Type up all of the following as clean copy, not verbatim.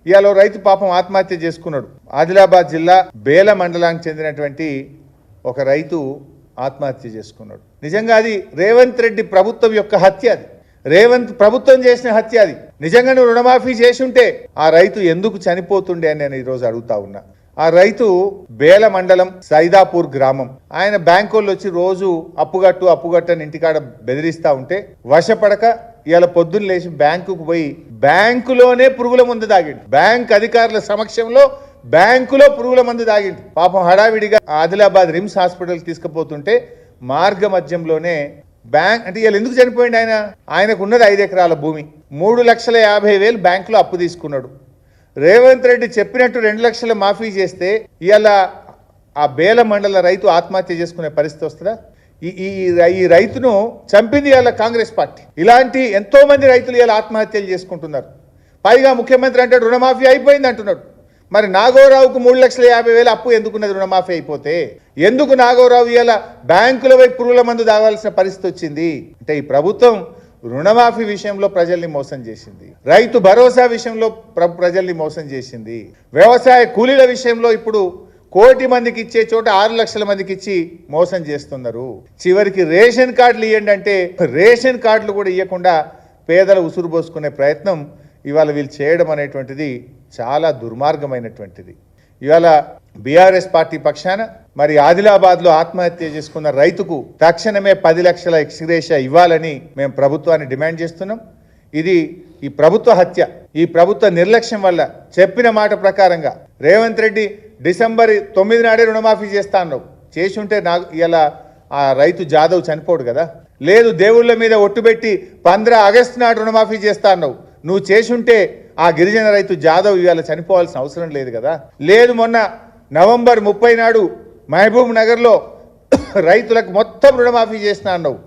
ఇవాళ రైతు పాపం ఆత్మహత్య చేసుకున్నాడు. ఆదిలాబాద్ జిల్లా బేల మండలానికి చెందినటువంటి ఒక రైతు ఆత్మహత్య చేసుకున్నాడు. నిజంగా అది రేవంత్ రెడ్డి ప్రభుత్వం యొక్క హత్య. అది రేవంత్ ప్రభుత్వం చేసిన హత్య. అది నిజంగా నువ్వు రుణమాఫీ చేసి ఉంటే ఆ రైతు ఎందుకు చనిపోతుండే అని నేను ఈరోజు అడుగుతా ఉన్నా. ఆ రైతు బేల మండలం సైదాపూర్ గ్రామం. ఆయన బ్యాంకోళ్ళు వచ్చి రోజు అప్పుగట్టని ఇంటికాడ బెదిరిస్తా ఉంటే వశపడక ఇవాళ పొద్దున్న లేచి బ్యాంకుకు పోయి బ్యాంకులోనే పురుగుల మందు తాగిండు. బ్యాంక్ అధికారుల సమక్షంలో బ్యాంకులో పురుగుల మందు తాగిండు. పాపం హడావిడిగా ఆదిలాబాద్ రిమ్స్ హాస్పిటల్ తీసుకుపోతుంటే మార్గ మధ్యంలోనే బ్యాంక్ అంటే ఇవాళ ఎందుకు చనిపోయింది ఆయనకు ఉన్నది 5 ఎకరాల భూమి. 3,50,000 బ్యాంకులో అప్పు తీసుకున్నాడు. రేవంత్ రెడ్డి చెప్పినట్టు 2 లక్షల మాఫీ చేస్తే ఇవాళ ఆ బేల మండల రైతు ఆత్మహత్య చేసుకునే పరిస్థితి వస్తుందా? ఈ రైతును చంపింది ఇవాళ కాంగ్రెస్ పార్టీ. ఇలాంటి ఎంతో మంది రైతులు ఇవాళ ఆత్మహత్యలు చేసుకుంటున్నారు. పైగా ముఖ్యమంత్రి అంటే రుణమాఫీ అయిపోయింది అంటున్నాడు. మరి నాగోరావుకు 3,50,000 అప్పు ఎందుకున్నది? రుణమాఫీ అయిపోతే ఎందుకు నాగోరావు ఇవాళ బ్యాంకుల వైపు పురుగుల మందు తాగాల్సిన పరిస్థితి వచ్చింది? అంటే ఈ ప్రభుత్వం రుణమాఫీ విషయంలో ప్రజల్ని మోసం చేసింది, రైతు భరోసా విషయంలో ప్రజల్ని మోసం చేసింది, వ్యవసాయ కూలీల విషయంలో ఇప్పుడు 1 కోటి మందికి ఇచ్చే చోట 6 లక్షల మందికి ఇచ్చి మోసం చేస్తున్నారు. చివరికి రేషన్ కార్డులు ఇవ్వండి అంటే రేషన్ కార్డులు కూడా ఇవ్వకుండా పేదల ఉసురు పోసుకునే ప్రయత్నం ఇవాళ వీళ్ళు చేయడం అనేటువంటిది చాలా దుర్మార్గమైనటువంటిది. ఇవాళ బీఆర్ఎస్ పార్టీ పక్షాన మరి ఆదిలాబాద్లో ఆత్మహత్య చేసుకున్న రైతుకు తక్షణమే 10 లక్షల ఎక్స్గ్రేషియా ఇవ్వాలని మేము ప్రభుత్వాన్ని డిమాండ్ చేస్తున్నాం. ఇది ఈ ప్రభుత్వ హత్య, ఈ ప్రభుత్వ నిర్లక్ష్యం వల్ల చెప్పిన మాట ప్రకారంగా రేవంత్ రెడ్డి డిసెంబర్ 9 నాడే రుణమాఫీ చేస్తా అన్నావు. చేసి ఉంటే ఇలా ఆ రైతు జాదవ్ చనిపోడు కదా. లేదు దేవుళ్ళ మీద ఒట్టుబెట్టి 15 ఆగస్టు నాడు రుణమాఫీ చేస్తా అన్నావు. నువ్వు చేసి ఉంటే ఆ గిరిజన రైతు జాదవ్ ఇవాళ చనిపోవాల్సిన అవసరం లేదు కదా. లేదు మొన్న నవంబర్ 30 నాడు మహబూబ్ నగర్లో రైతులకు మొత్తం రుణమాఫీ చేసిన అన్నావు.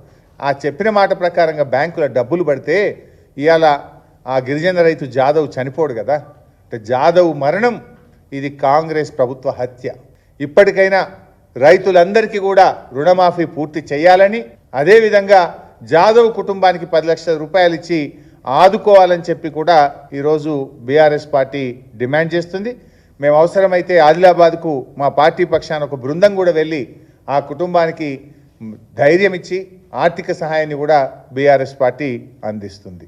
ఆ చెప్పిన మాట ప్రకారంగా బ్యాంకుల డబ్బులు పడితే ఇవాళ ఆ గిరిజన రైతు జాదవ్ చనిపోడు కదా. అంటే జాదవ్ మరణం ఇది కాంగ్రెస్ ప్రభుత్వ హత్య. ఇప్పటికైనా రైతులందరికీ కూడా రుణమాఫీ పూర్తి చేయాలని, అదేవిధంగా జాదవ్ కుటుంబానికి 10 లక్షల రూపాయలు ఇచ్చి ఆదుకోవాలని చెప్పి కూడా ఈరోజు బీఆర్ఎస్ పార్టీ డిమాండ్ చేస్తుంది. మేము అవసరమైతే ఆదిలాబాద్కు మా పార్టీ పక్షాన ఒక బృందం కూడా వెళ్ళి ఆ కుటుంబానికి ధైర్యం ఇచ్చి ఆర్థిక సహాయాన్ని కూడా బీఆర్ఎస్ పార్టీ అందిస్తుంది.